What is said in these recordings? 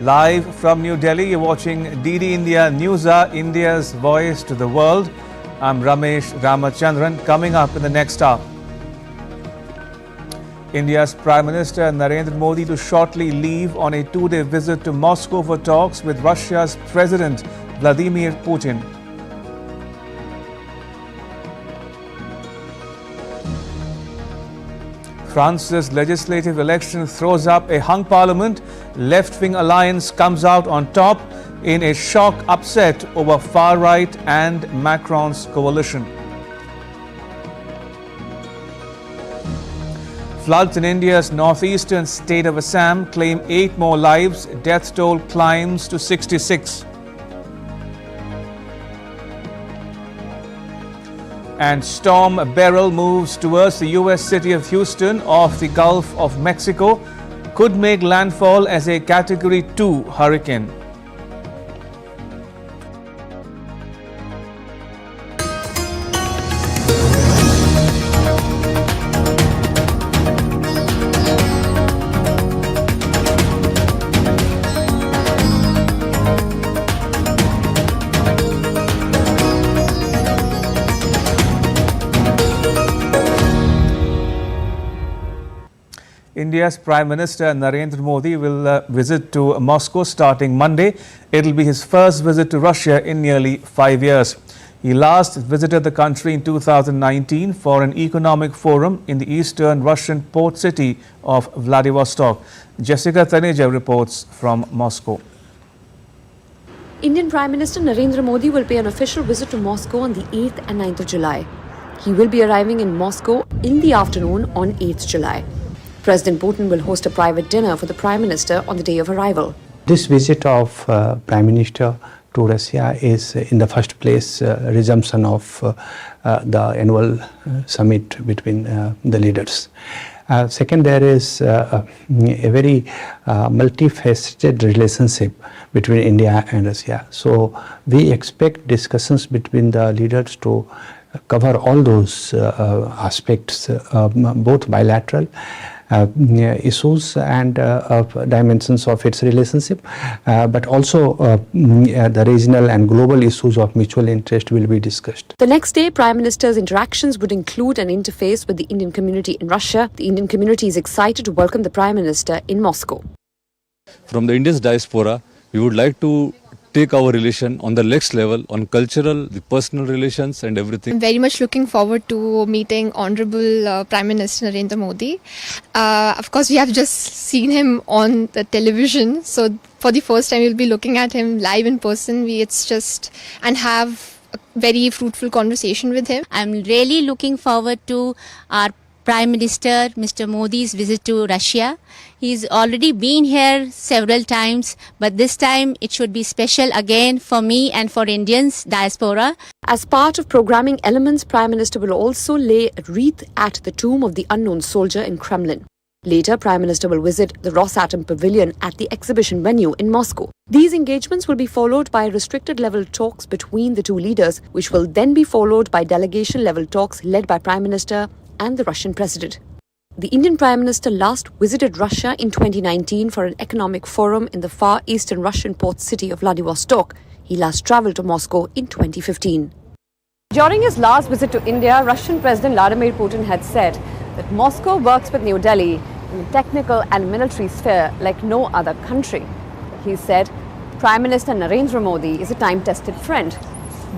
Live from New Delhi, you're watching DD India News, India's voice to the world. I'm Ramesh Ramachandran. Coming up in the next hour, India's Prime Minister Narendra Modi to shortly leave on a two-day visit to Moscow for talks with Russia's President Vladimir Putin. France's legislative election throws up a hung parliament. Left-wing alliance comes out on top in a shock upset over far-right and Macron's coalition. Floods in India's northeastern state of Assam claim 8 more lives. Death toll climbs to 66. And Storm Beryl moves towards the US city of Houston off the Gulf of Mexico. Could make landfall as a Category 2 hurricane. India's Prime Minister Narendra Modi will visit to Moscow starting Monday. It will be his first visit to Russia in nearly 5 years. He last visited the country in 2019 for an economic forum in the eastern Russian port city of Vladivostok. Jessica Taneja reports from Moscow. Indian Prime Minister Narendra Modi will pay an official visit to Moscow on the 8th and 9th of July. He will be arriving in Moscow in the afternoon on 8th July. President Putin will host a private dinner for the Prime Minister on the day of arrival. This visit of Prime Minister to Russia is in the first place resumption of the annual summit between the leaders. Second, there is a very multifaceted relationship between India and Russia. So we expect discussions between the leaders to cover all those aspects, both bilateral issues and dimensions of its relationship, but also the regional and global issues of mutual interest will be discussed. The next day, Prime Minister's interactions would include an interface with the Indian community in Russia. The Indian community is excited to welcome the Prime Minister in Moscow. From the India's diaspora, we would like to take our relation on the next level on cultural, the personal relations and everything. I'm very much looking forward to meeting Honorable Prime Minister Narendra Modi. Of course, we have just seen him on the television. So for the first time, we'll be looking at him live in person. And have a very fruitful conversation with him. I'm really looking forward to our Prime Minister Mr. Modi's visit to Russia. He's already been here several times, but this time it should be special again for me and for Indians diaspora. As part of programming elements, Prime Minister will also lay a wreath at the tomb of the unknown soldier in Kremlin. Later, Prime Minister will visit the Rosatom Pavilion at the exhibition venue in Moscow. These engagements will be followed by restricted-level talks between the two leaders, which will then be followed by delegation-level talks led by Prime Minister and the Russian President. The Indian Prime Minister last visited Russia in 2019 for an economic forum in the far eastern Russian port city of Vladivostok. He last travelled to Moscow in 2015. During his last visit to India, Russian President Vladimir Putin had said that Moscow works with New Delhi in the technical and military sphere like no other country. He said Prime Minister Narendra Modi is a time-tested friend.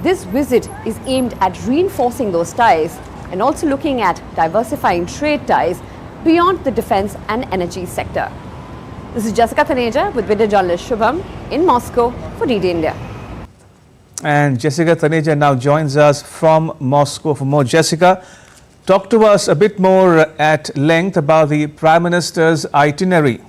This visit is aimed at reinforcing those ties and also looking at diversifying trade ties beyond the defense and energy sector. This is Jessica Taneja with video journalist Shubham in Moscow for DD India. And Jessica Taneja now joins us from Moscow for more. Jessica, talk to us a bit more at length about the Prime Minister's itinerary.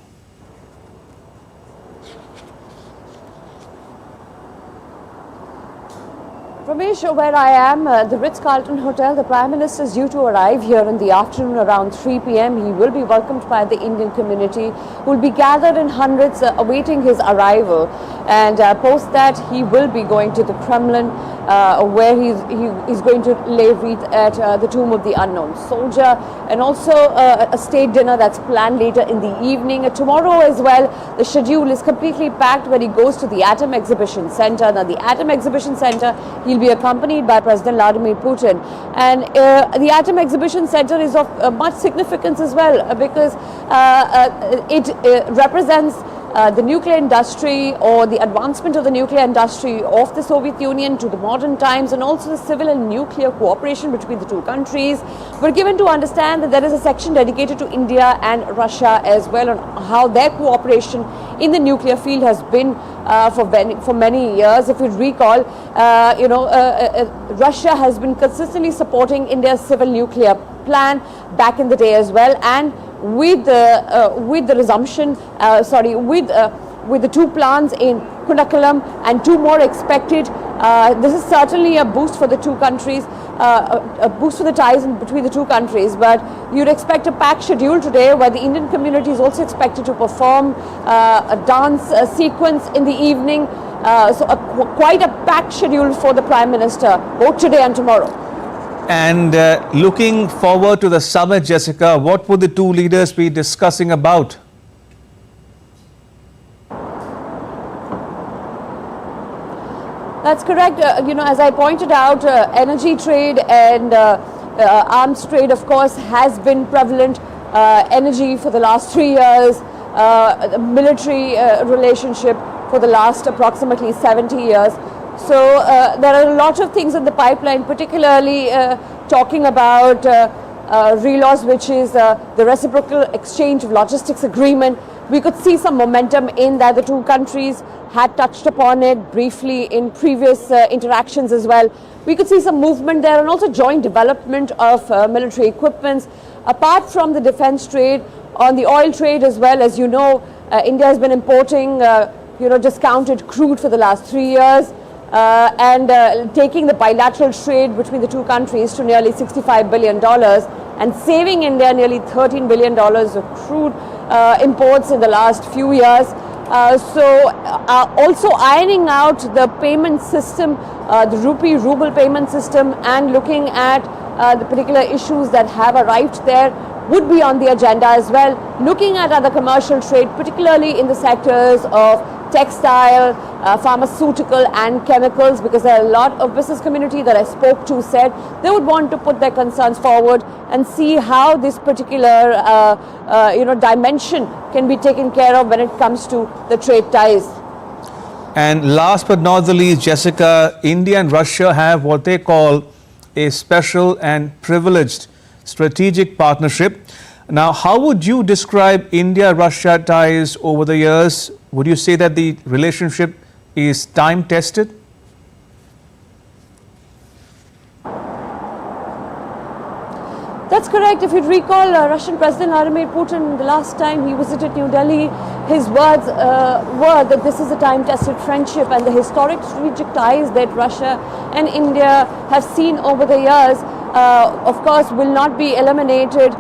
Ramesh, where I am, the Ritz-Carlton Hotel, the Prime Minister is due to arrive here in the afternoon around 3 p.m. He will be welcomed by the Indian community who will be gathered in hundreds awaiting his arrival. And post that, he will be going to the Kremlin where he's going to lay wreath at the tomb of the unknown soldier, and also a state dinner that's planned later in the evening. Tomorrow as well, the schedule is completely packed when he goes to the Atom Exhibition Center. Now, the Atom Exhibition Center, he'll be accompanied by President Vladimir Putin. And the Atom Exhibition Center is of much significance as well, because it represents the nuclear industry, or the advancement of the nuclear industry of the Soviet Union to the modern times, and also the civil and nuclear cooperation between the two countries. We're given to understand that there is a section dedicated to India and Russia as well, on how their cooperation in the nuclear field has been for many years. If you recall, Russia has been consistently supporting India's civil nuclear plan back in the day as well, and with the resumption, with the two plants in Kunnakalam and two more expected, this is certainly a boost for the two countries, a boost for the ties between the two countries. But you'd expect a packed schedule today, where the Indian community is also expected to perform a dance sequence in the evening. Quite a packed schedule for the Prime Minister, both today and tomorrow. And looking forward to the summit, Jessica, what would the two leaders be discussing about? That's correct. As I pointed out, energy trade and arms trade, of course, has been prevalent. Energy for the last 3 years, military relationship for the last approximately 70 years. So there are a lot of things in the pipeline, particularly talking about RELAWS, which is the Reciprocal Exchange of Logistics Agreement. We could see some momentum in that. The two countries had touched upon it briefly in previous interactions as well. We could see some movement there, and also joint development of military equipments. Apart from the defense trade, on the oil trade as well, as you know, India has been importing discounted crude for the last 3 years. And taking the bilateral trade between the two countries to nearly $65 billion, and saving India nearly $13 billion of crude imports in the last few years. Also ironing out the payment system, the rupee-ruble payment system, and looking at the particular issues that have arrived there would be on the agenda as well. Looking at other commercial trade, particularly in the sectors of textile, pharmaceutical and chemicals, because there are a lot of business community that I spoke to said they would want to put their concerns forward and see how this particular dimension can be taken care of when it comes to the trade ties. And last but not the least, Jessica, India and Russia have what they call a special and privileged strategic partnership. Now, how would you describe India-Russia ties over the years? Would you say that the relationship is time-tested? That's correct. If you recall, Russian President Vladimir Putin, the last time he visited New Delhi, his words were that this is a time-tested friendship, and the historic strategic ties that Russia and India have seen over the years, of course, will not be eliminated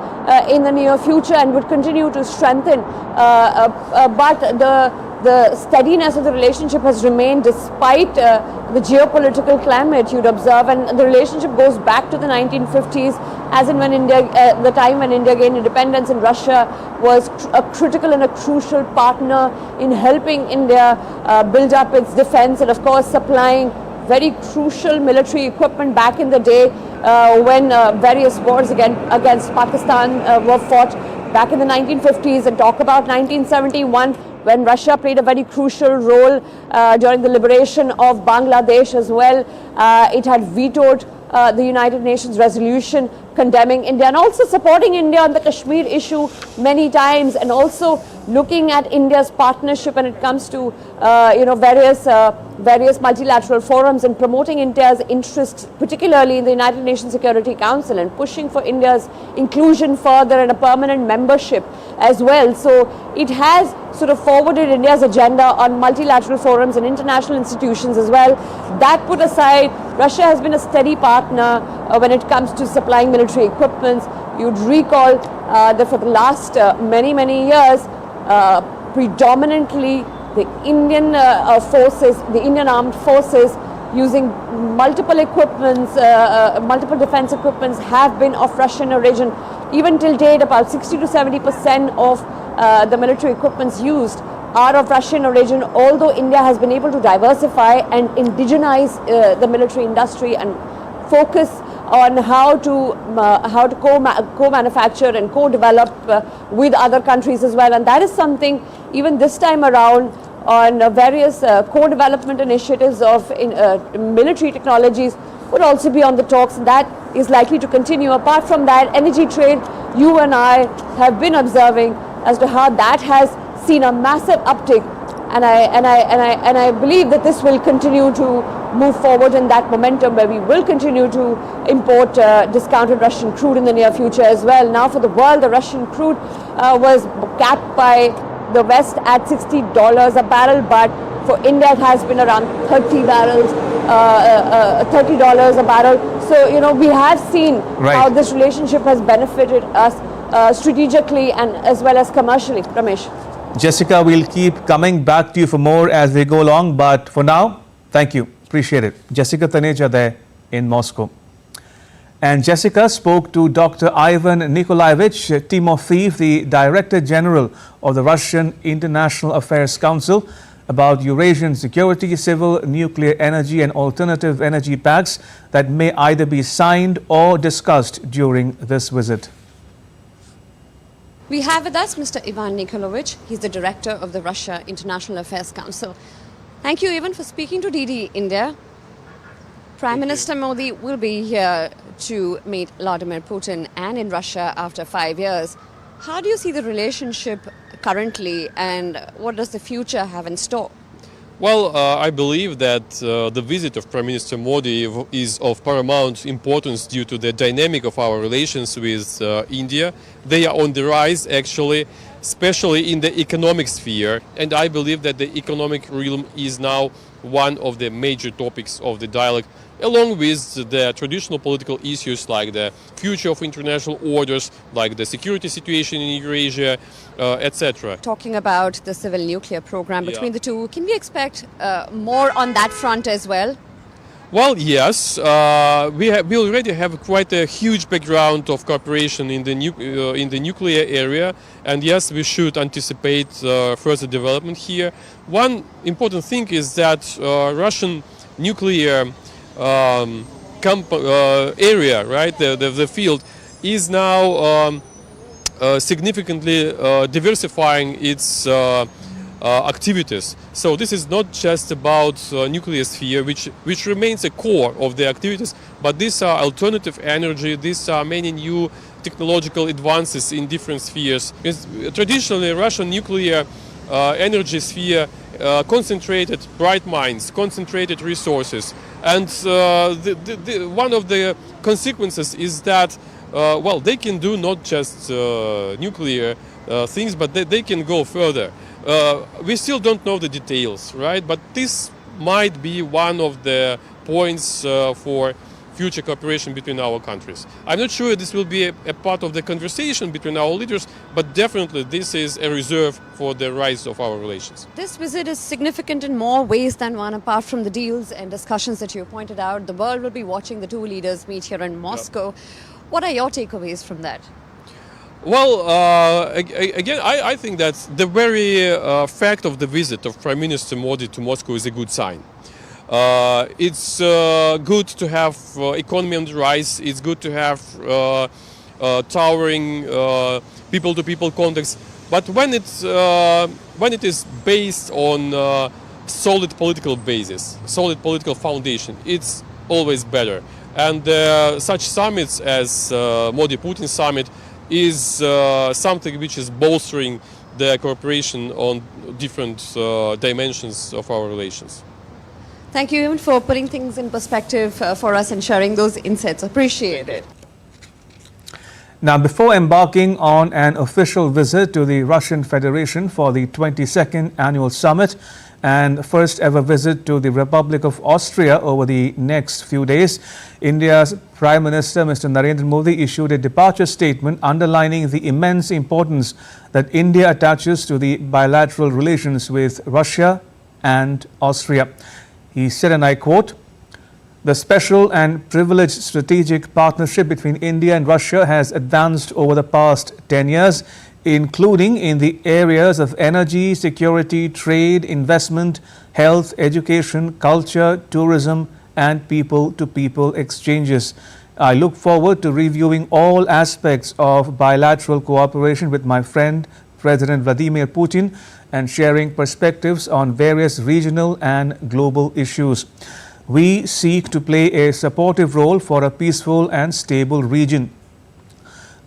in the near future and would continue to strengthen. But the steadiness of the relationship has remained despite the geopolitical climate, you'd observe, and the relationship goes back to the 1950s, as in when India, the time when India gained independence, and Russia was a critical and a crucial partner in helping India build up its defense, and of course supplying very crucial military equipment back in the day when various wars against Pakistan were fought back in the 1950s, and talk about 1971 when Russia played a very crucial role during the liberation of Bangladesh as well. It had vetoed the United Nations resolution condemning India and also supporting India on the Kashmir issue many times, and also looking at India's partnership when it comes to various multilateral forums and promoting India's interests, particularly in the United Nations Security Council, and pushing for India's inclusion further and a permanent membership as well. So it has sort of forwarded India's agenda on multilateral forums and international institutions as well. That put aside, Russia has been a steady partner when it comes to supplying military equipment. You'd recall that for the last many years, predominantly the Indian forces, the Indian armed forces using multiple equipments, multiple defense equipments have been of Russian origin. Even till date, about 60 to 70% of the military equipments used are of Russian origin, although India has been able to diversify and indigenize the military industry and focus on how to co-manufacture and co-develop with other countries as well. And that is something, even this time around, on various co-development initiatives of military technologies would also be on the talks. That is likely to continue. Apart from that, energy trade, you and I have been observing as to how that has seen a massive uptick, and I believe that this will continue to move forward in that momentum, where we will continue to import discounted Russian crude in the near future as well. Now for the world, the Russian crude was capped by the West at $60 a barrel, but for India it has been around $30 a barrel. So, you know, we have seen how this relationship has benefited us strategically and as well as commercially. Ramesh. Jessica, we'll keep coming back to you for more as we go along, but for now, thank you. Appreciate it. Jessica Taneja there in Moscow. And Jessica spoke to Dr. Ivan Nikolaevich Timofeev, the Director General of the Russian International Affairs Council, about Eurasian security, civil, nuclear energy and alternative energy pacts that may either be signed or discussed during this visit. We have with us Mr. Ivan Nikolaevich. He's the director of the Russia International Affairs Council. Thank you, Ivan, for speaking to DD India. Prime Minister Modi will be here to meet Vladimir Putin and in Russia after 5 years. How do you see the relationship currently, and what does the future have in store? Well, I believe that the visit of Prime Minister Modi is of paramount importance due to the dynamic of our relations with India. They are on the rise, actually, especially in the economic sphere. And I believe that the economic realm is now one of the major topics of the dialogue, along with the traditional political issues like the future of international orders, like the security situation in Eurasia, etc. Talking about the civil nuclear program between the two, can we expect more on that front as well? Well, yes, we already have quite a huge background of cooperation in the nuclear area, and yes, we should anticipate further development here. One important thing is that Russian nuclear area, right, the field, is now significantly diversifying its activities. So this is not just about nuclear sphere, which remains a core of the activities, but these are alternative energy, these are many new technological advances in different spheres. Traditionally, Russian nuclear energy sphere concentrated bright minds, concentrated resources, and one of the consequences is that well, they can do not just nuclear things, but they can go further. We still don't know the details, right? But this might be one of the points for future cooperation between our countries. I'm not sure this will be a part of the conversation between our leaders, but definitely this is a reserve for the rise of our relations. This visit is significant in more ways than one. Apart from the deals and discussions that you pointed out, the world will be watching the two leaders meet here in Moscow. What are your takeaways from that? Well, again, I think that the very fact of the visit of Prime Minister Modi to Moscow is a good sign. It's good to have economy on the rise. It's good to have towering people-to-people contacts. But when it is based on solid political basis, solid political foundation, it's always better. And such summits as Modi-Putin summit is something which is bolstering the cooperation on different dimensions of our relations. Thank you, Eamon, for putting things in perspective for us and sharing those insights. Appreciate it. Now, before embarking on an official visit to the Russian Federation for the 22nd annual summit and first ever visit to the Republic of Austria over the next few days, India's Prime Minister, Mr. Narendra Modi, issued a departure statement underlining the immense importance that India attaches to the bilateral relations with Russia and Austria. He said, and I quote, The special and privileged strategic partnership between India and Russia has advanced over the past 10 years, including in the areas of energy, security, trade, investment, health, education, culture, tourism, and people-to-people exchanges. I look forward to reviewing all aspects of bilateral cooperation with my friend, President Vladimir Putin, and sharing perspectives on various regional and global issues. We seek to play a supportive role for a peaceful and stable region.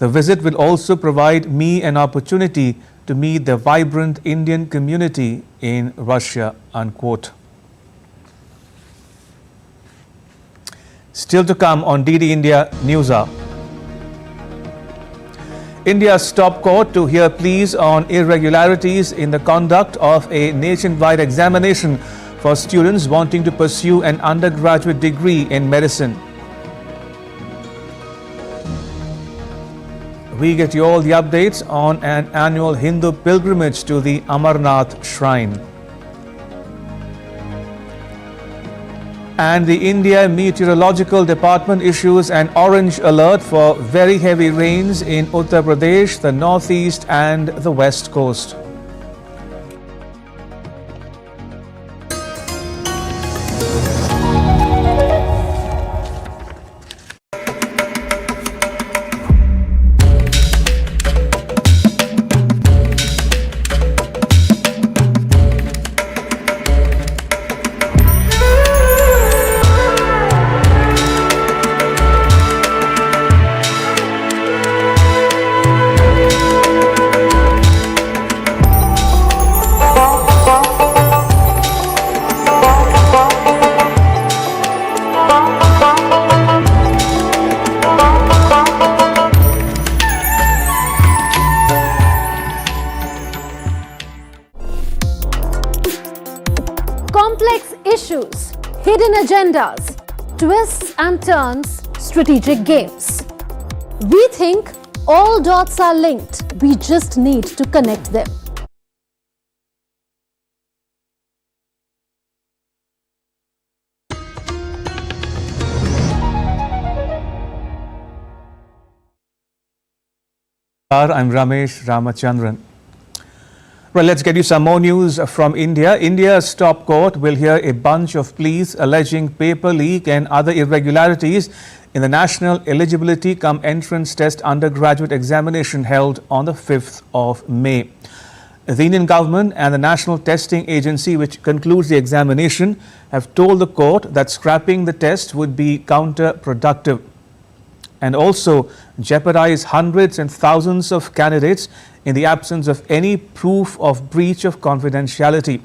The visit will also provide me an opportunity to meet the vibrant Indian community in Russia, unquote. Still to come on DD India News Hour. India's top court to hear pleas on irregularities in the conduct of a nationwide examination for students wanting to pursue an undergraduate degree in medicine. We get you all the updates on an annual Hindu pilgrimage to the Amarnath shrine. And the India Meteorological Department issues an orange alert for very heavy rains in Uttar Pradesh, the northeast and the west coast. Complex issues, hidden agendas, twists and turns, strategic games. We think all dots are linked. We just need to connect them. I'm Ramesh Ramachandran. Well, let's get you some more news from India. India's top court will hear a bunch of pleas alleging paper leak and other irregularities in the National Eligibility cum Entrance Test undergraduate examination held on the 5th of May. The Indian government and the National Testing Agency, which concludes the examination, have told the court that scrapping the test would be counterproductive and also jeopardize hundreds and thousands of candidates in the absence of any proof of breach of confidentiality.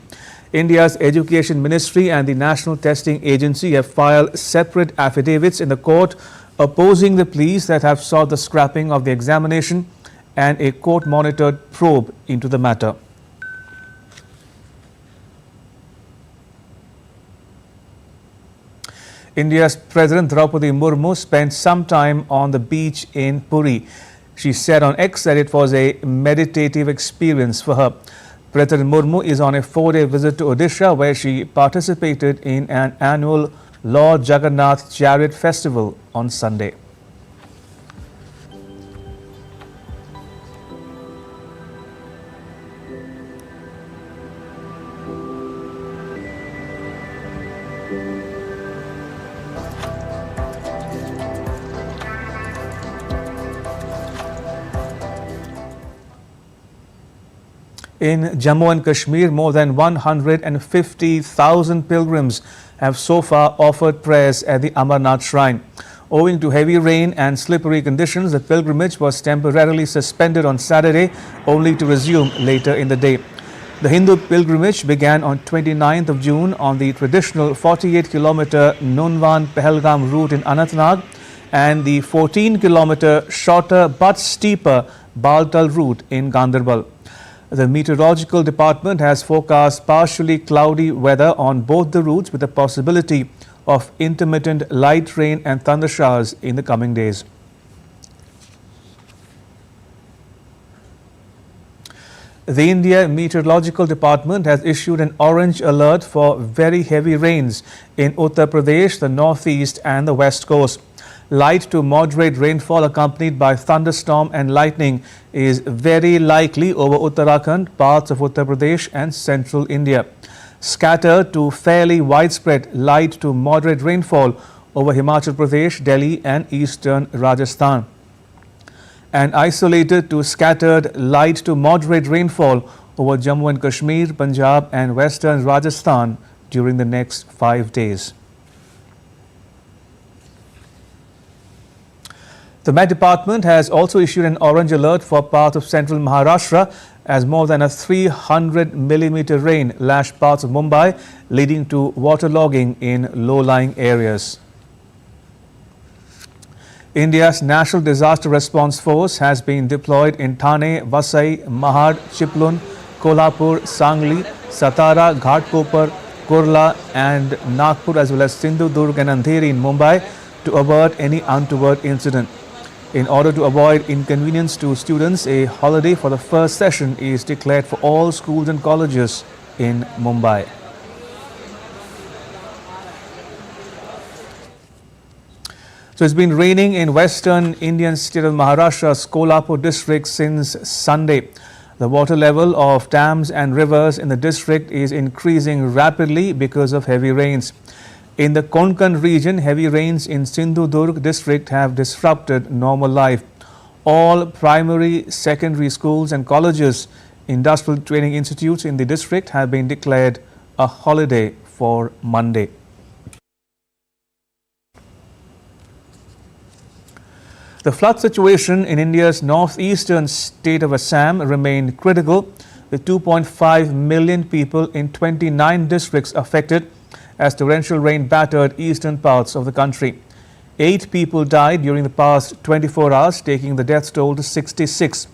India's Education Ministry and the National Testing Agency have filed separate affidavits in the court opposing the pleas that have sought the scrapping of the examination and a court-monitored probe into the matter. India's President Draupadi Murmu spent some time on the beach in Puri. She said on X that it was a meditative experience for her. President Murmu is on a 4-day visit to Odisha, where she participated in an annual Lord Jagannath Chariot Festival on Sunday. In Jammu and Kashmir, more than 150,000 pilgrims have so far offered prayers at the Amarnath shrine. Owing to heavy rain and slippery conditions, the pilgrimage was temporarily suspended on Saturday, only to resume later in the day. The Hindu pilgrimage began on 29th of June on the traditional 48-kilometer Nunwan-Pahalgam route in Anantnag and the 14-kilometer shorter but steeper Baltal route in Ganderbal. The Meteorological Department has forecast partially cloudy weather on both the routes with the possibility of intermittent light rain and thunder showers in the coming days. The India Meteorological Department has issued an orange alert for very heavy rains in Uttar Pradesh, the northeast and the west coast. Light to moderate rainfall accompanied by thunderstorm and lightning is very likely over Uttarakhand, parts of Uttar Pradesh and central India. Scattered to fairly widespread light to moderate rainfall over Himachal Pradesh, Delhi and eastern Rajasthan. And isolated to scattered light to moderate rainfall over Jammu and Kashmir, Punjab and western Rajasthan during the next 5 days. The Met Department has also issued an orange alert for parts of central Maharashtra as more than a 300 millimeter rain lashed parts of Mumbai, leading to waterlogging in low-lying areas. India's National Disaster Response Force has been deployed in Thane, Vasai, Mahad, Chiplun, Kolhapur, Sangli, Satara, Ghatkopar, Kurla and Nagpur as well as Sindhudurg and Andheri in Mumbai to avert any untoward incident. In order to avoid inconvenience to students, a holiday for the first session is declared for all schools and colleges in Mumbai. So it's been raining in western Indian state of Maharashtra's Kolhapur district since Sunday. The water level of dams and rivers in the district is increasing rapidly because of heavy rains. In the Konkan region, heavy rains in Sindhudurg district have disrupted normal life. All primary, secondary schools and colleges, industrial training institutes in the district have been declared a holiday for Monday. The flood situation in India's northeastern state of Assam remained critical, with 2.5 million people in 29 districts affected as torrential rain battered eastern parts of the country. 8 people died during the past 24 hours, taking the death toll to 66.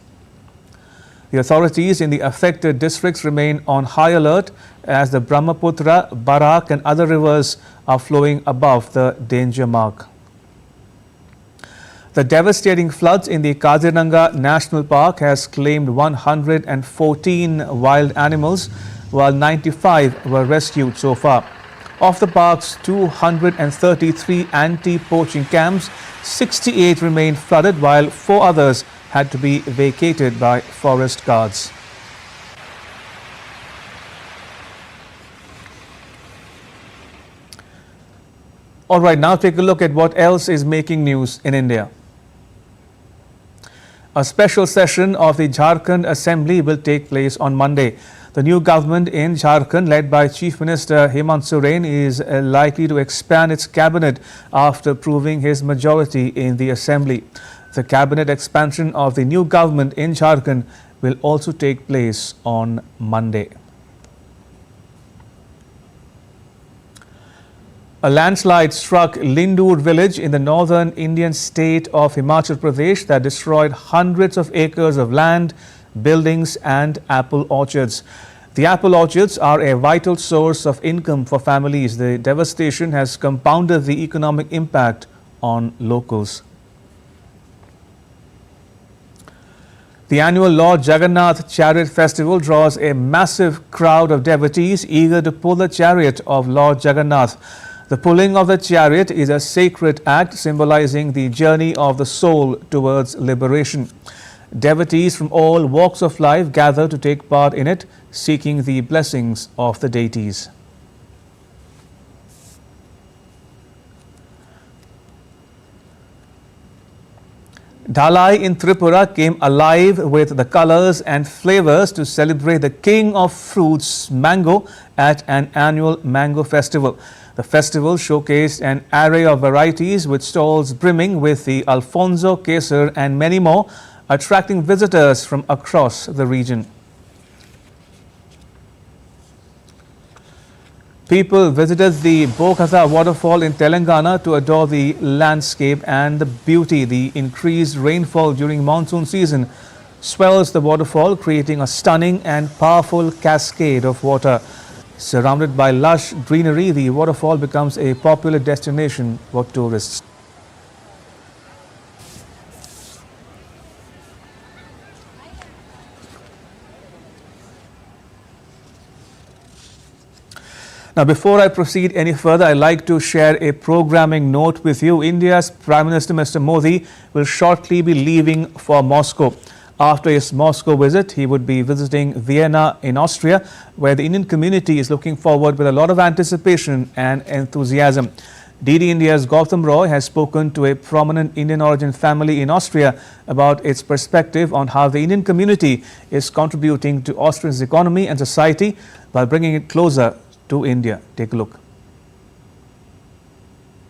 The authorities in the affected districts remain on high alert as the Brahmaputra, Barak and other rivers are flowing above the danger mark. The devastating floods in the Kaziranga National Park has claimed 114 wild animals, while 95 were rescued so far. Of the park's 233 anti-poaching camps, 68 remained flooded, while 4 others had to be vacated by forest guards. All right, now take a look at what else is making news in India. A special session of the Jharkhand Assembly will take place on Monday. The new government in Jharkhand, led by Chief Minister Hemant Soren, is likely to expand its cabinet after proving his majority in the Assembly. The cabinet expansion of the new government in Jharkhand will also take place on Monday. A landslide struck Lindur village in the northern Indian state of Himachal Pradesh that destroyed hundreds of acres of land, buildings and apple orchards. The apple orchards are a vital source of income for families. The devastation has compounded the economic impact on locals. The annual Lord Jagannath Chariot Festival draws a massive crowd of devotees eager to pull the chariot of Lord Jagannath. The pulling of the chariot is a sacred act symbolizing the journey of the soul towards liberation. Devotees from all walks of life gather to take part in it, seeking the blessings of the deities. Dhalai in Tripura came alive with the colors and flavors to celebrate the king of fruits, mango, at an annual mango festival. The festival showcased an array of varieties with stalls brimming with the Alfonso, Kesar and many more, attracting visitors from across the region. People visited the Bokatha waterfall in Telangana to adore the landscape and the beauty. The increased rainfall during monsoon season swells the waterfall, creating a stunning and powerful cascade of water. Surrounded by lush greenery, the waterfall becomes a popular destination for tourists. Now, before I proceed any further, I'd like to share a programming note with you. India's Prime Minister, Mr. Modi, will shortly be leaving for Moscow. After his Moscow visit, he would be visiting Vienna in Austria, where the Indian community is looking forward with a lot of anticipation and enthusiasm. DD India's Gautam Roy has spoken to a prominent Indian origin family in Austria about its perspective on how the Indian community is contributing to Austria's economy and society by bringing it closer to India. Take a look.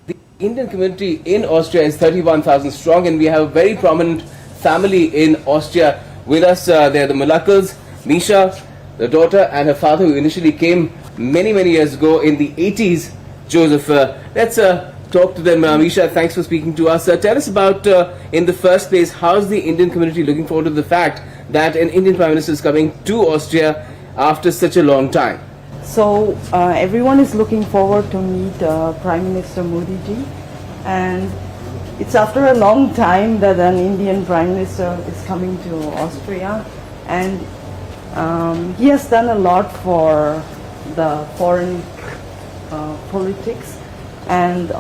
The Indian community in Austria is 31,000 strong, and we have a very prominent family in Austria with us. They're the Malakkals, Misha, the daughter, and her father, who initially came many years ago in the 80s. Joseph, let's talk to them. Misha, thanks for speaking to us. Tell us about, in the first place, how's the Indian community looking forward to the fact that an Indian Prime Minister is coming to Austria after such a long time? So everyone is looking forward to meet Prime Minister Modi ji, and it's after a long time that an Indian Prime Minister is coming to Austria, and he has done a lot for the foreign politics and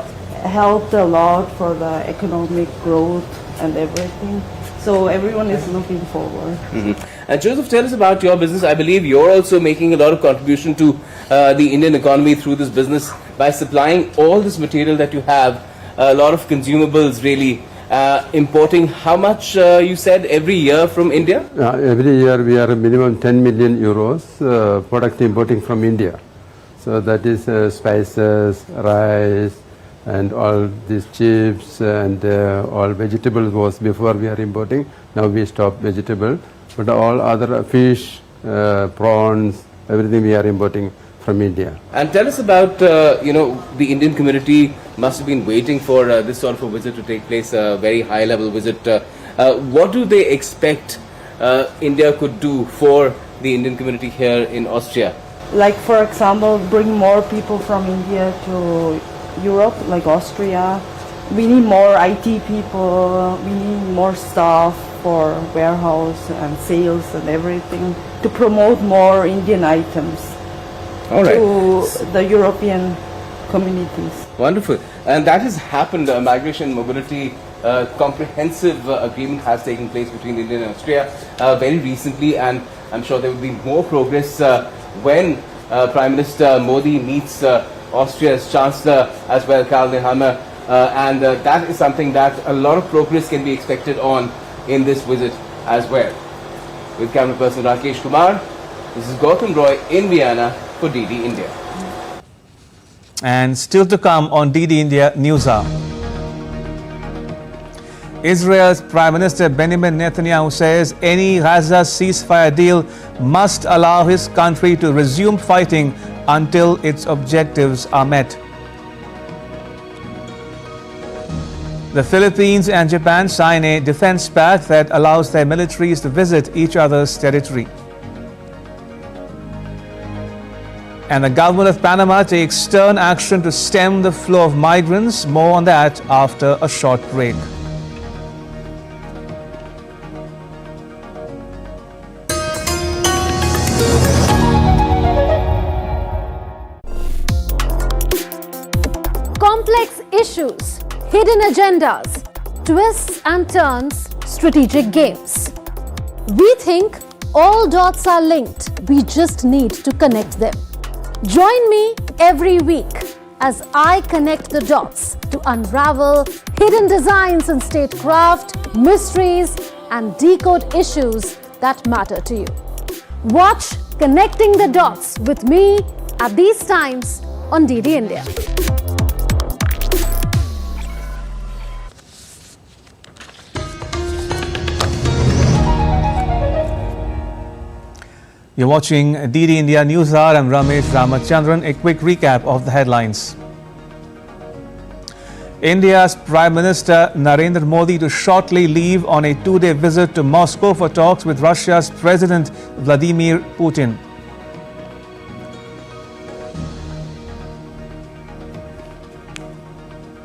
helped a lot for the economic growth and everything. So everyone is looking forward. And Joseph, tell us about your business. I believe you're also making a lot of contribution to the Indian economy through this business by supplying all this material that you have, a lot of consumables really, importing how much you said every year from India? Every year we are minimum 10 million euros product importing from India. So that is spices, rice, and all these chips and all vegetables was before we are importing. Now we stop vegetable, but all other fish, prawns, everything we are importing from India. And tell us about, the Indian community must have been waiting for this sort of a visit to take place, a very high level visit. What do they expect India could do for the Indian community here in Austria? Like, for example, bring more people from India to Europe, like Austria. We need more IT people, we need more staff for warehouse and sales and everything to promote more Indian items to the European communities. Wonderful. And that has happened. Migration mobility comprehensive agreement has taken place between India and Austria very recently, and I'm sure there will be more progress when Prime Minister Modi meets Austria's Chancellor as well, Karl Nehammer, and that is something that a lot of progress can be expected on in this visit as well. With camera person Rakesh Kumar, this is Gautam Roy in Vienna for DD India. And still to come on DD India News Hour. Israel's Prime Minister Benjamin Netanyahu says any Gaza ceasefire deal must allow his country to resume fighting until its objectives are met. The Philippines and Japan sign a defense pact that allows their militaries to visit each other's territory. And the government of Panama takes stern action to stem the flow of migrants. More on that after a short break. Complex issues, hidden agendas, twists and turns, strategic games. We think all dots are linked. We just need to connect them. Join me every week as I connect the dots to unravel hidden designs in statecraft, mysteries, and decode issues that matter to you. Watch Connecting the Dots with me at these times on DD India. You're watching DD India News Hour. I'm Ramesh Ramachandran. A quick recap of the headlines. India's Prime Minister Narendra Modi to shortly leave on a two-day visit to Moscow for talks with Russia's President Vladimir Putin.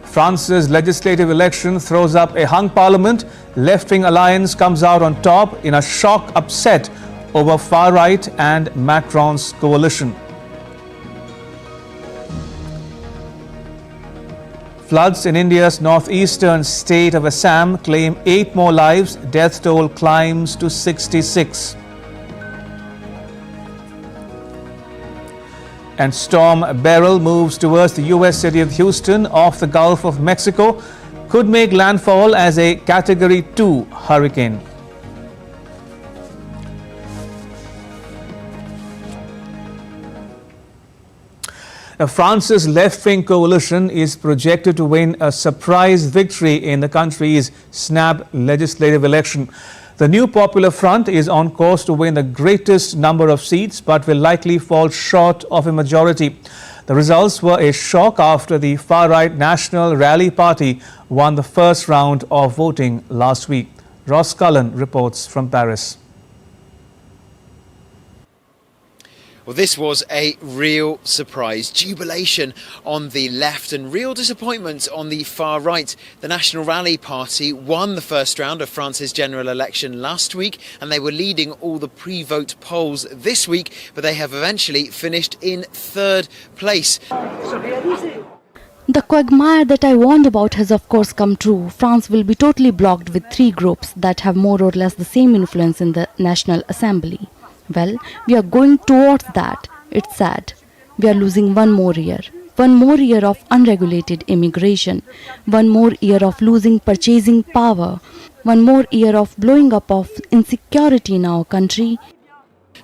France's legislative election throws up a hung parliament. Left-wing alliance comes out on top in a shock upset over far-right and Macron's coalition. Floods in India's northeastern state of Assam claim 8 more lives. Death toll climbs to 66. And Storm Beryl moves towards the US city of Houston off the Gulf of Mexico. Could make landfall as a Category 2 hurricane. France's left-wing coalition is projected to win a surprise victory in the country's snap legislative election. The new Popular Front is on course to win the greatest number of seats, but will likely fall short of a majority. The results were a shock after the far-right National Rally Party won the first round of voting last week. Ross Cullen reports from Paris. Well, this was a real surprise. Jubilation on the left and real disappointment on the far right. The National Rally Party won the first round of France's general election last week, and they were leading all the pre-vote polls this week, but they have eventually finished in third place. The quagmire that I warned about has of course come true. France will be totally blocked with 3 groups that have more or less the same influence in the National Assembly. Well, we are going towards that. It's sad. We are losing one more year. One more year of unregulated immigration. One more year of losing purchasing power. One more year of blowing up of insecurity in our country.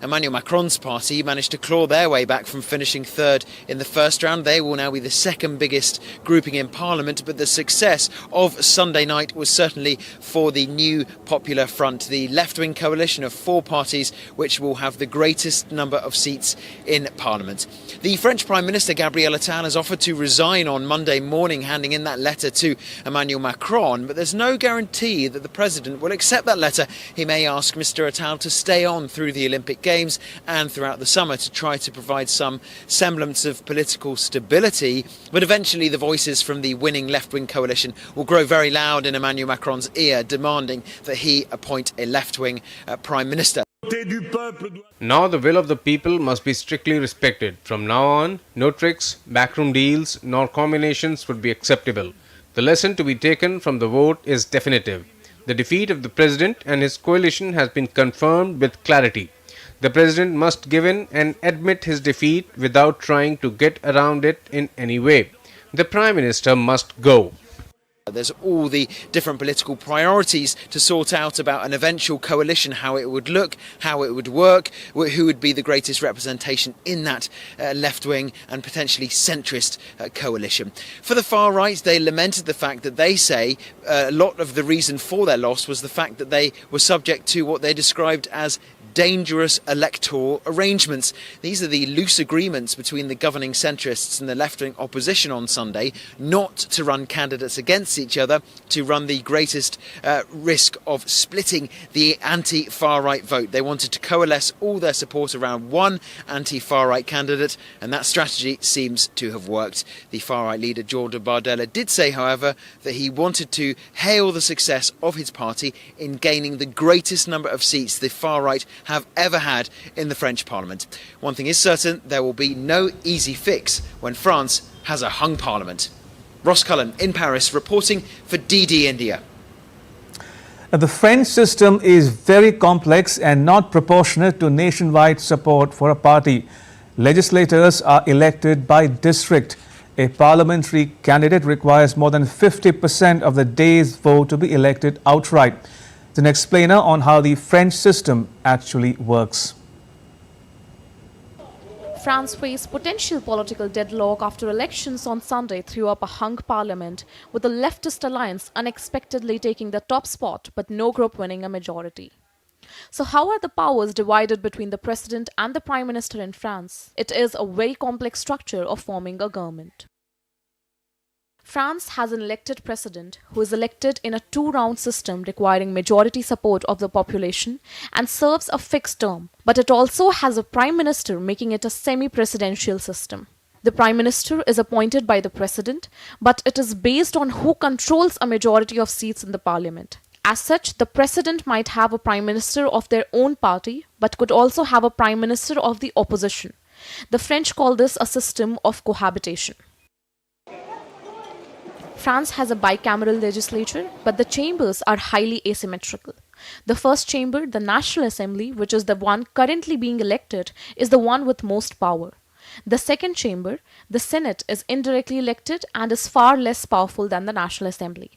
Emmanuel Macron's party managed to claw their way back from finishing third in the first round. They will now be the second biggest grouping in Parliament, but the success of Sunday night was certainly for the new Popular Front, the left-wing coalition of 4 parties which will have the greatest number of seats in Parliament. The French Prime Minister Gabriel Attal has offered to resign on Monday morning, handing in that letter to Emmanuel Macron, but there's no guarantee that the President will accept that letter. He may ask Mr Attal to stay on through the Olympic Games and throughout the summer to try to provide some semblance of political stability, but eventually the voices from the winning left-wing coalition will grow very loud in Emmanuel Macron's ear, demanding that he appoint a left-wing Prime Minister. Now the will of the people must be strictly respected. From now on, no tricks, backroom deals, nor combinations would be acceptable. The lesson to be taken from the vote is definitive. The defeat of the President and his coalition has been confirmed with clarity. The President must give in and admit his defeat without trying to get around it in any way. The Prime Minister must go. There's all the different political priorities to sort out about an eventual coalition, how it would look, how it would work, who would be the greatest representation in that left-wing and potentially centrist coalition. For the far right, they lamented the fact that they say a lot of the reason for their loss was the fact that they were subject to what they described as dangerous electoral arrangements. These are the loose agreements between the governing centrists and the left-wing opposition on Sunday not to run candidates against each other, to run the greatest risk of splitting the anti-far right vote. They wanted to coalesce all their support around one anti-far right candidate, and that strategy seems to have worked. The far right leader Jordan Bardella did say, however, that he wanted to hail the success of his party in gaining the greatest number of seats the far right have ever had in the French Parliament. One thing is certain, there will be no easy fix when France has a hung parliament. Ross Cullen in Paris reporting for DD India. The French system is very complex and not proportionate to nationwide support for a party. Legislators are elected by district. A parliamentary candidate requires more than 50% of the day's vote to be elected outright. An explainer on how the French system actually works. France faced potential political deadlock after elections on Sunday threw up a hung parliament, with the leftist alliance unexpectedly taking the top spot but no group winning a majority. So how are the powers divided between the president and the prime minister in France? It is a very complex structure of forming a government. France has an elected president who is elected in a 2-round system requiring majority support of the population and serves a fixed term, but it also has a prime minister, making it a semi-presidential system. The prime minister is appointed by the president, but it is based on who controls a majority of seats in the parliament. As such, the president might have a prime minister of their own party, but could also have a prime minister of the opposition. The French call this a system of cohabitation. France has a bicameral legislature, but the chambers are highly asymmetrical. The first chamber, the National Assembly, which is the one currently being elected, is the one with most power. The second chamber, the Senate, is indirectly elected and is far less powerful than the National Assembly.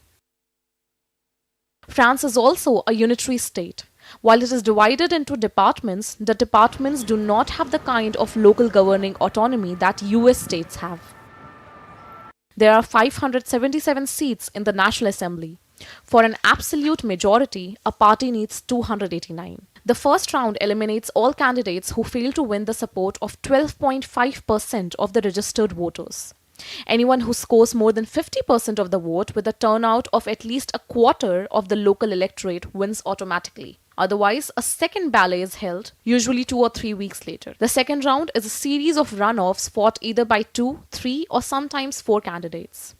France is also a unitary state. While it is divided into departments, the departments do not have the kind of local governing autonomy that US states have. There are 577 seats in the National Assembly. For an absolute majority, a party needs 289. The first round eliminates all candidates who fail to win the support of 12.5% of the registered voters. Anyone who scores more than 50% of the vote with a turnout of at least a quarter of the local electorate wins automatically. Otherwise, a second ballet is held, usually 2 or 3 weeks later. The second round is a series of runoffs fought either by 2, 3 or sometimes 4 candidates.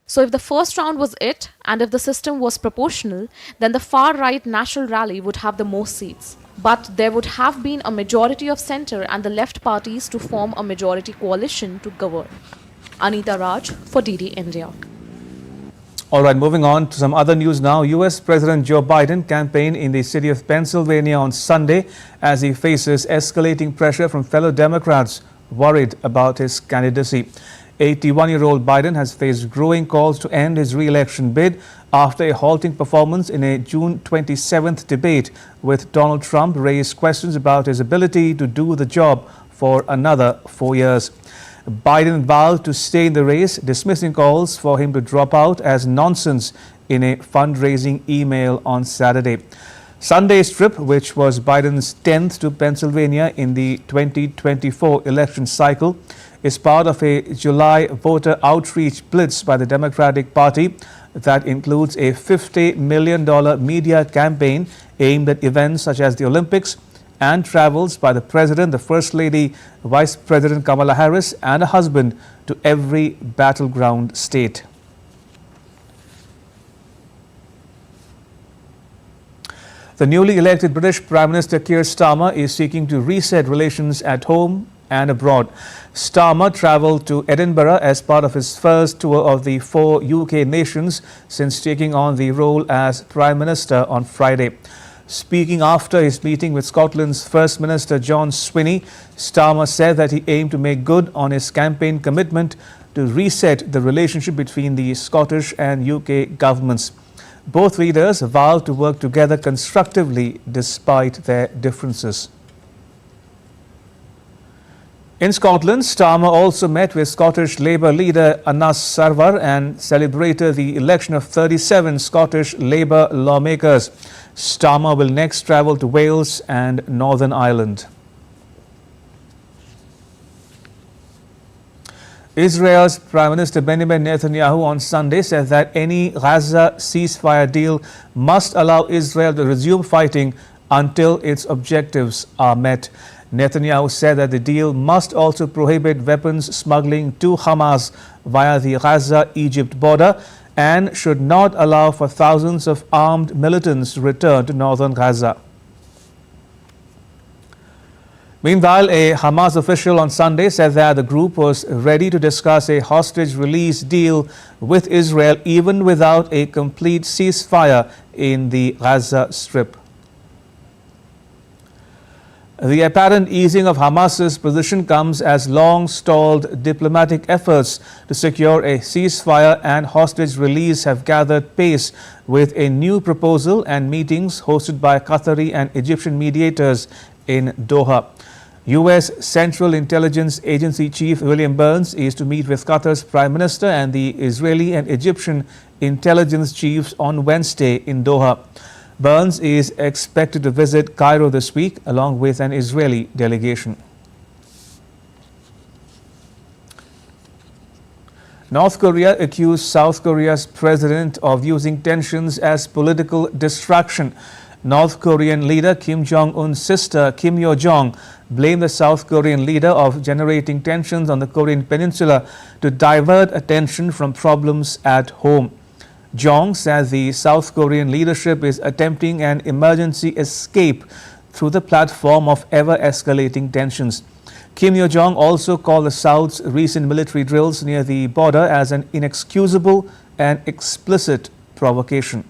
So if the first round was it, and if the system was proportional, then the far-right National Rally would have the most seats. But there would have been a majority of centre and the left parties to form a majority coalition to govern. Anita Raj for DD India. All right, moving on to some other news now. US President Joe Biden campaigned in the city of Pennsylvania on Sunday as he faces escalating pressure from fellow Democrats worried about his candidacy. 81-year-old Biden has faced growing calls to end his re-election bid after a halting performance in a June 27th debate with Donald Trump raised questions about his ability to do the job for another 4 years. Biden vowed to stay in the race, dismissing calls for him to drop out as nonsense in a fundraising email on Saturday. Sunday's trip, which was Biden's 10th to Pennsylvania in the 2024 election cycle, is part of a July voter outreach blitz by the Democratic Party that includes a $50 million media campaign aimed at events such as the Olympics and travels by the President, the First Lady, Vice President Kamala Harris and her husband to every battleground state. The newly elected British Prime Minister Keir Starmer is seeking to reset relations at home and abroad. Starmer travelled to Edinburgh as part of his first tour of the 4 UK nations since taking on the role as Prime Minister on Friday. Speaking after his meeting with Scotland's First Minister John Swinney, Starmer said that he aimed to make good on his campaign commitment to reset the relationship between the Scottish and UK governments. Both leaders vowed to work together constructively despite their differences. In Scotland, Starmer also met with Scottish Labour leader Anas Sarwar and celebrated the election of 37 Scottish Labour lawmakers. Starmer will next travel to Wales and Northern Ireland. Israel's Prime Minister Benjamin Netanyahu on Sunday said that any Gaza ceasefire deal must allow Israel to resume fighting until its objectives are met. Netanyahu said that the deal must also prohibit weapons smuggling to Hamas via the Gaza-Egypt border and should not allow for thousands of armed militants to return to northern Gaza. Meanwhile, a Hamas official on Sunday said that the group was ready to discuss a hostage release deal with Israel even without a complete ceasefire in the Gaza Strip. The apparent easing of Hamas's position comes as long-stalled diplomatic efforts to secure a ceasefire and hostage release have gathered pace with a new proposal and meetings hosted by Qatari and Egyptian mediators in Doha. U.S. Central Intelligence Agency Chief William Burns is to meet with Qatar's Prime Minister and the Israeli and Egyptian intelligence chiefs on Wednesday in Doha. Burns is expected to visit Cairo this week along with an Israeli delegation. North Korea accused South Korea's president of using tensions as political distraction. North Korean leader Kim Jong-un's sister Kim Yo-jong blamed the South Korean leader of generating tensions on the Korean Peninsula to divert attention from problems at home. Jong says the South Korean leadership is attempting an emergency escape through the platform of ever-escalating tensions. Kim Yo-jong also called the South's recent military drills near the border as an inexcusable an explicit provocation.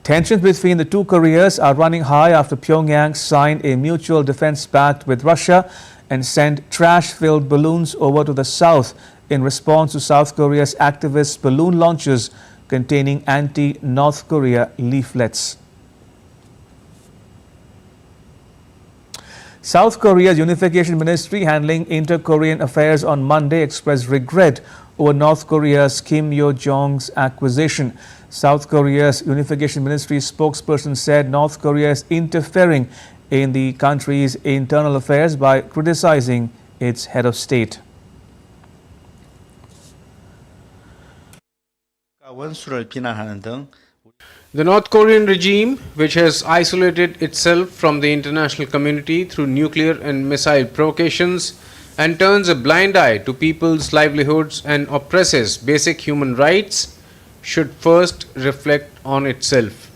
Tensions between the two Koreas are running high after Pyongyang signed a mutual defense pact with Russia and sent trash-filled balloons over to the south in response to South Korea's activist balloon launches containing anti-North Korea leaflets. South Korea's Unification Ministry handling inter-Korean affairs on Monday expressed regret over North Korea's Kim Yo-jong's acquisition. South Korea's Unification Ministry spokesperson said North Korea is interfering in the country's internal affairs by criticizing its head of state. The North Korean regime, which has isolated itself from the international community through nuclear and missile provocations and turns a blind eye to people's livelihoods and oppresses basic human rights, should first reflect on itself.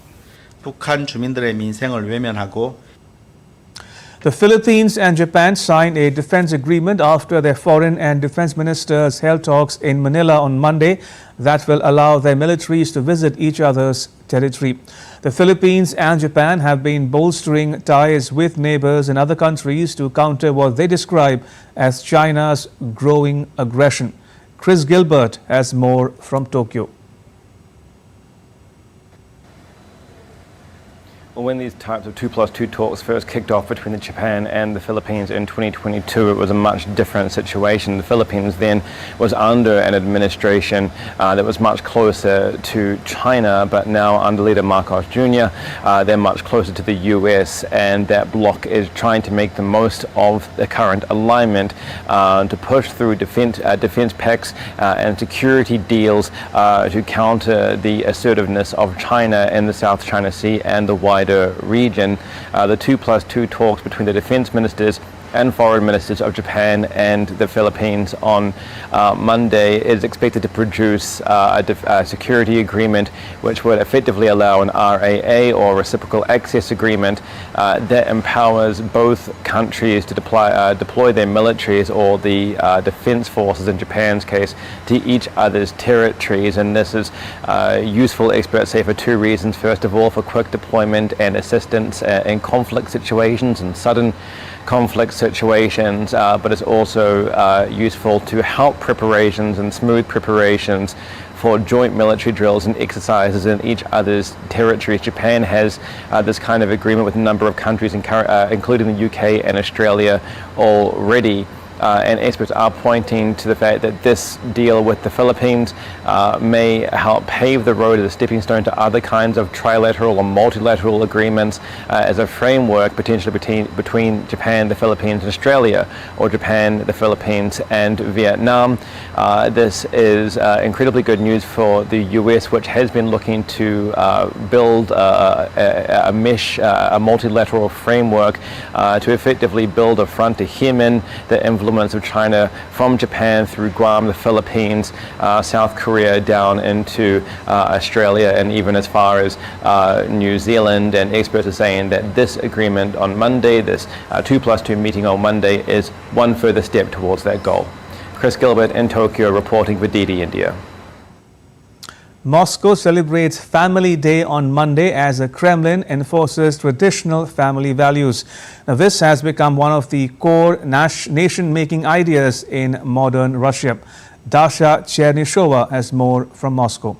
The Philippines and Japan signed a defense agreement after their foreign and defense ministers held talks in Manila on Monday that will allow their militaries to visit each other's territory. The Philippines and Japan have been bolstering ties with neighbors in other countries to counter what they describe as China's growing aggression. Chris Gilbert has more from Tokyo. When these types of 2+2 talks first kicked off between Japan and the Philippines in 2022, it was a much different situation. The Philippines then was under an administration that was much closer to China, but now under leader Marcos Jr., they're much closer to the US, and that bloc is trying to make the most of the current alignment to push through defense pacts and security deals to counter the assertiveness of China in the South China Sea and the wider region. The 2+2 talks between the defense ministers and foreign ministers of Japan and the Philippines on Monday is expected to produce a security agreement which would effectively allow an RAA, or reciprocal access agreement, that empowers both countries to deploy their militaries, or the defense forces in Japan's case, to each other's territories. And this is useful, experts say, for two reasons. First of all, for quick deployment and assistance in conflict situations and sudden conflict situations, but it's also useful to help preparations and smooth preparations for joint military drills and exercises in each other's territories. Japan has this kind of agreement with a number of countries, including the UK and Australia already. And experts are pointing to the fact that this deal with the Philippines may help pave the road as a stepping stone to other kinds of trilateral or multilateral agreements as a framework potentially between Japan, the Philippines, and Australia, or Japan, the Philippines, and Vietnam. This is incredibly good news for the US, which has been looking to build a mesh, a multilateral framework to effectively build a front to hem in the influence of China from Japan through Guam, the Philippines, South Korea, down into Australia, and even as far as New Zealand. And experts are saying that this agreement on Monday, this 2+2 meeting on Monday, is one further step towards that goal. Chris Gilbert in Tokyo, reporting for DD India. Moscow celebrates Family Day on Monday as the Kremlin enforces traditional family values. Now, this has become one of the core nation-making ideas in modern Russia. Dasha Chernyshova has more from Moscow.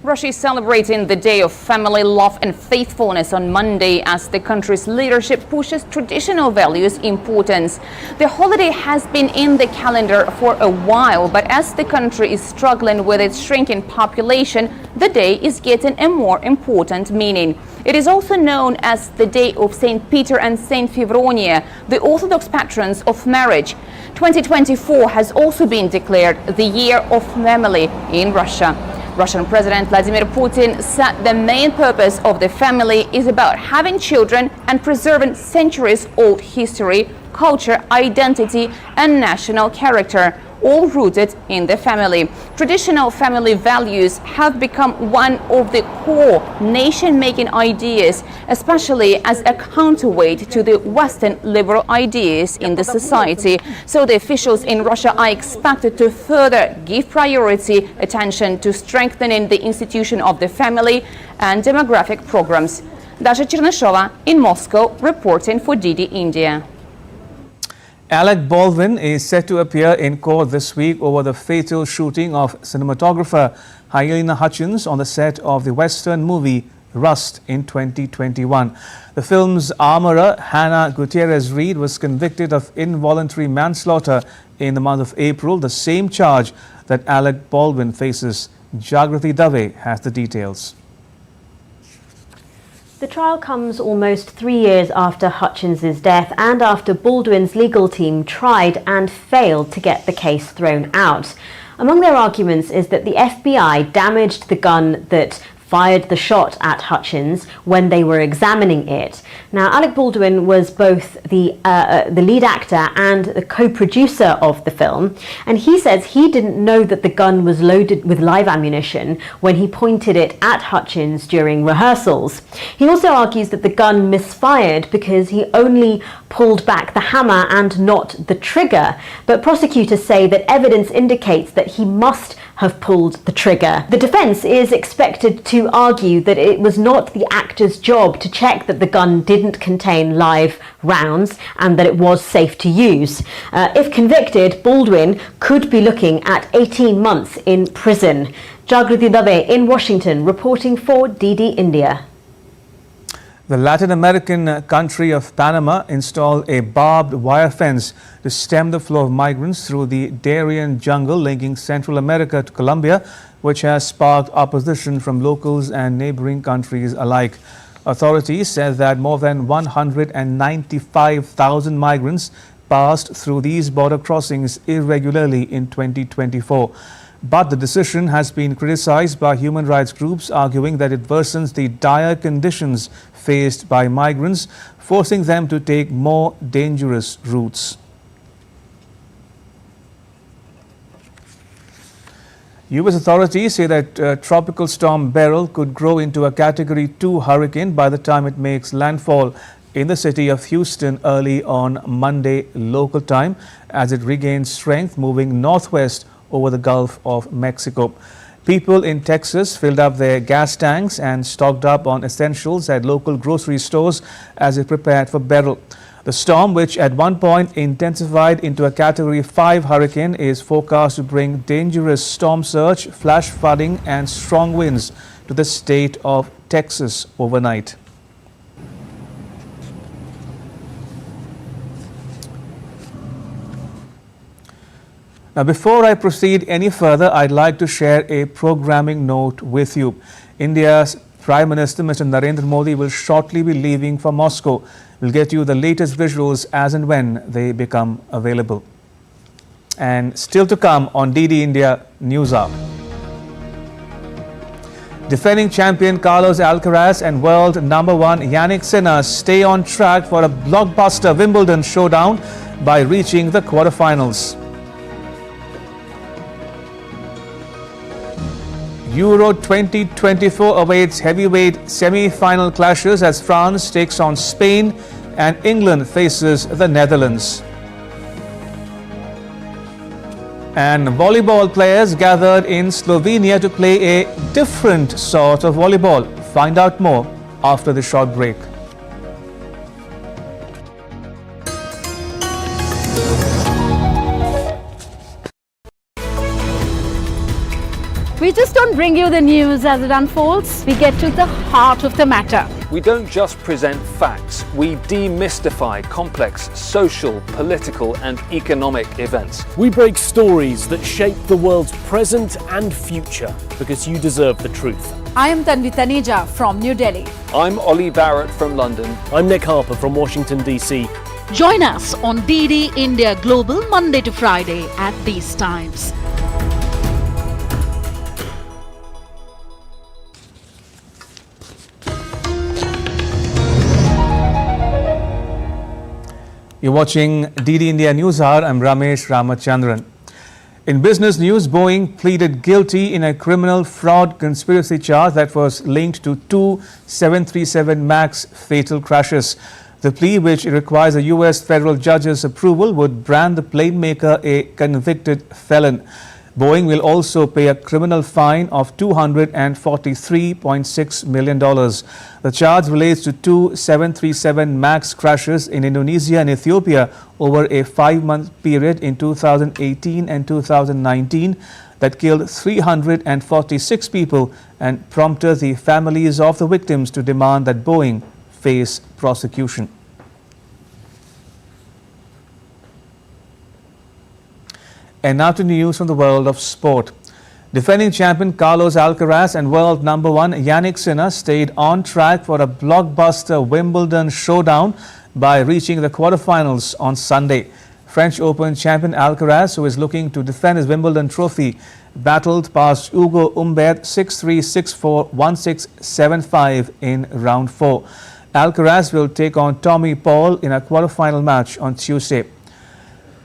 Russia is celebrating the Day of Family Love and Faithfulness on Monday as the country's leadership pushes traditional values' importance. The holiday has been in the calendar for a while, but as the country is struggling with its shrinking population, the day is getting a more important meaning. It is also known as the Day of St. Peter and St. Fevronia, the Orthodox patrons of marriage. 2024 has also been declared the Year of Family in Russia. Russian President Vladimir Putin said the main purpose of the family is about having children and preserving centuries-old history, culture, identity, and national character, all rooted in the family. Traditional family values have become one of the core nation-making ideas, especially as a counterweight to the Western liberal ideas in the society. So the officials in Russia are expected to further give priority attention to strengthening the institution of the family and demographic programs. Dasha Cherneshova in Moscow, reporting for DD India. Alec Baldwin is set to appear in court this week over the fatal shooting of cinematographer Halyna Hutchins on the set of the Western movie Rust in 2021. The film's armourer, Hannah Gutierrez-Reed, was convicted of involuntary manslaughter in the month of April, the same charge that Alec Baldwin faces. Jagrati Dave has the details. The trial comes almost 3 years after Hutchins's death and after Baldwin's legal team tried and failed to get the case thrown out. Among their arguments is that the FBI damaged the gun that fired the shot at Hutchins when they were examining it. Now, Alec Baldwin was both the lead actor and the co-producer of the film, and he says he didn't know that the gun was loaded with live ammunition when he pointed it at Hutchins during rehearsals. He also argues that the gun misfired because he only pulled back the hammer and not the trigger, but prosecutors say that evidence indicates that he must have pulled the trigger. The defense is expected to argue that it was not the actor's job to check that the gun didn't contain live rounds and that it was safe to use. If convicted, Baldwin could be looking at 18 months in prison. Jagrati Dave in Washington, reporting for DD India. The Latin American country of Panama installed a barbed wire fence to stem the flow of migrants through the Darien jungle linking Central America to Colombia, which has sparked opposition from locals and neighboring countries alike. Authorities said that more than 195,000 migrants passed through these border crossings irregularly in 2024. But the decision has been criticized by human rights groups, arguing that it worsens the dire conditions faced by migrants, forcing them to take more dangerous routes. U.S. authorities say that Tropical Storm Beryl could grow into a Category 2 hurricane by the time it makes landfall in the city of Houston early on Monday local time, as it regains strength, moving northwest over the Gulf of Mexico. People in Texas filled up their gas tanks and stocked up on essentials at local grocery stores as they prepared for Beryl. The storm, which at one point intensified into a Category 5 hurricane, is forecast to bring dangerous storm surge, flash flooding and strong winds to the state of Texas overnight. Now, before I proceed any further, I'd like to share a programming note with you. India's Prime Minister, Mr. Narendra Modi, will shortly be leaving for Moscow. We'll get you the latest visuals as and when they become available. And still to come on DD India News Hour. Defending champion Carlos Alcaraz and world #1 Yannick Sinner stay on track for a blockbuster Wimbledon showdown by reaching the quarterfinals. Euro 2024 awaits heavyweight semi-final clashes as France takes on Spain and England faces the Netherlands. And volleyball players gathered in Slovenia to play a different sort of volleyball. Find out more after the short break. We just don't bring you the news as it unfolds. We get to the heart of the matter. We don't just present facts, we demystify complex social, political and economic events. We break stories that shape the world's present and future because you deserve the truth. I am Tanvi Taneja from New Delhi. I'm Ollie Barrett from London. I'm Nick Harper from Washington, D.C. Join us on DD India Global Monday to Friday at these times. You're watching DD India News Hour. I'm Ramesh Ramachandran. In business news, Boeing pleaded guilty in a criminal fraud conspiracy charge that was linked to two 737 MAX fatal crashes. The plea, which requires a U.S. federal judge's approval, would brand the plane maker a convicted felon. Boeing will also pay a criminal fine of $243.6 million. The charge relates to two 737 MAX crashes in Indonesia and Ethiopia over a 5-month period in 2018 and 2019 that killed 346 people and prompted the families of the victims to demand that Boeing face prosecution. And now to news from the world of sport. Defending champion Carlos Alcaraz and world number one Yannick Sinner stayed on track for a blockbuster Wimbledon showdown by reaching the quarterfinals on Sunday. French Open champion Alcaraz, who is looking to defend his Wimbledon trophy, battled past Hugo Humbert 6-3, 6-4, 1-6, 7-5 in round 4. Alcaraz will take on Tommy Paul in a quarterfinal match on Tuesday.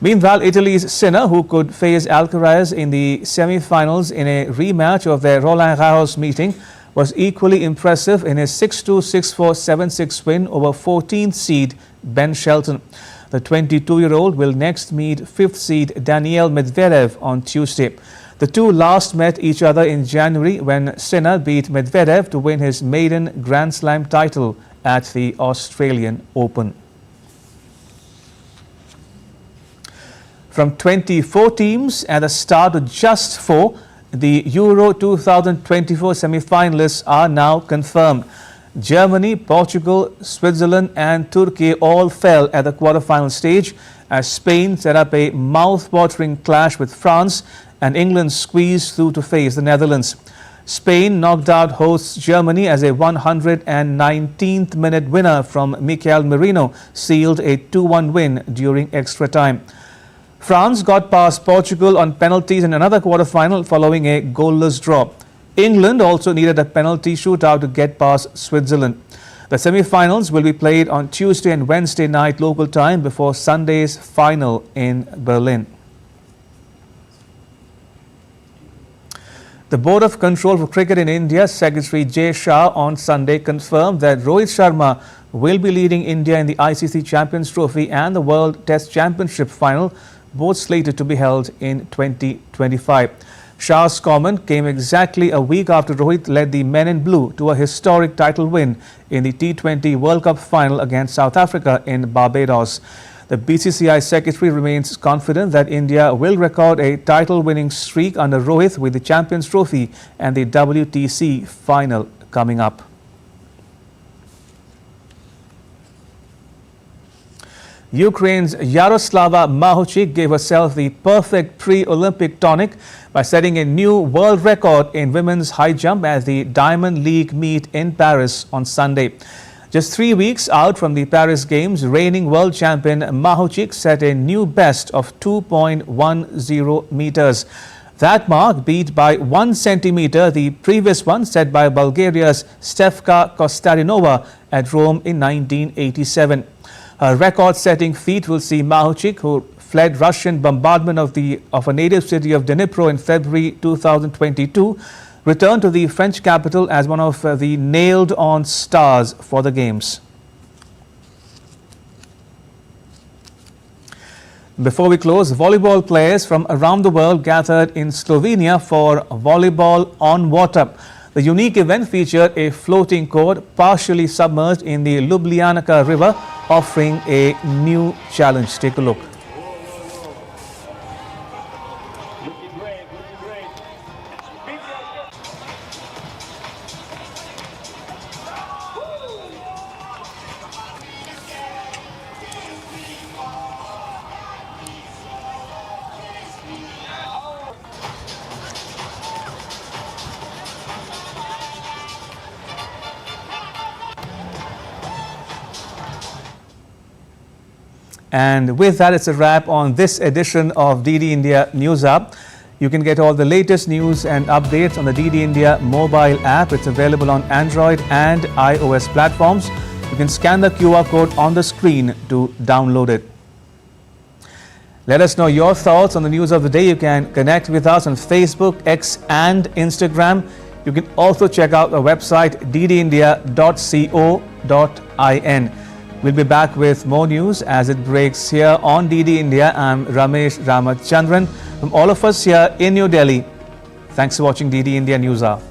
Meanwhile, Italy's Sinner, who could face Alcaraz in the semi-finals in a rematch of their Roland Garros meeting, was equally impressive in his 6-2, 6-4, 7-6 win over 14th seed Ben Shelton. The 22-year-old will next meet 5th seed Daniil Medvedev on Tuesday. The two last met each other in January when Sinner beat Medvedev to win his maiden Grand Slam title at the Australian Open. From 24 teams at the start to just 4, the Euro 2024 semi-finalists are now confirmed. Germany, Portugal, Switzerland and Turkey all fell at the quarterfinal stage as Spain set up a mouth-watering clash with France and England squeezed through to face the Netherlands. Spain knocked out hosts Germany as a 119th minute winner from Mikel Merino sealed a 2-1 win during extra time. France got past Portugal on penalties in another quarterfinal following a goalless draw. England also needed a penalty shootout to get past Switzerland. The semi-finals will be played on Tuesday and Wednesday night local time before Sunday's final in Berlin. The Board of Control for Cricket in India, Secretary Jay Shah, on Sunday confirmed that Rohit Sharma will be leading India in the ICC Champions Trophy and the World Test Championship final, both slated to be held in 2025. Shah's comment came exactly a week after Rohit led the men in blue to a historic title win in the T20 World Cup final against South Africa in Barbados. The BCCI secretary remains confident that India will record a title-winning streak under Rohit with the Champions Trophy and the WTC final coming up. Ukraine's Yaroslava Mahuchik gave herself the perfect pre-Olympic tonic by setting a new world record in women's high jump at the Diamond League meet in Paris on Sunday. Just 3 weeks out from the Paris Games, reigning world champion Mahuchik set a new best of 2.10 meters. That mark beat by 1 centimeter the previous one set by Bulgaria's Stefka Kostadinova at Rome in 1987. Her record-setting feat will see Mahuchik, who fled Russian bombardment of a native city of Dnipro in February 2022, return to the French capital as one of the nailed-on stars for the Games. Before we close, volleyball players from around the world gathered in Slovenia for Volleyball on Water. The unique event featured a floating court partially submerged in the Ljubljanica River, offering a new challenge. Take a look. And with that, it's a wrap on this edition of DD India News Hub. You can get all the latest news and updates on the DD India mobile app. It's available on Android and iOS platforms. You can scan the QR code on the screen to download it. Let us know your thoughts on the news of the day. You can connect with us on Facebook, X and Instagram. You can also check out our website ddindia.co.in. We'll be back with more news as it breaks here on DD India. I'm Ramesh Ramachandran. From all of us here in New Delhi, thanks for watching DD India News Hour.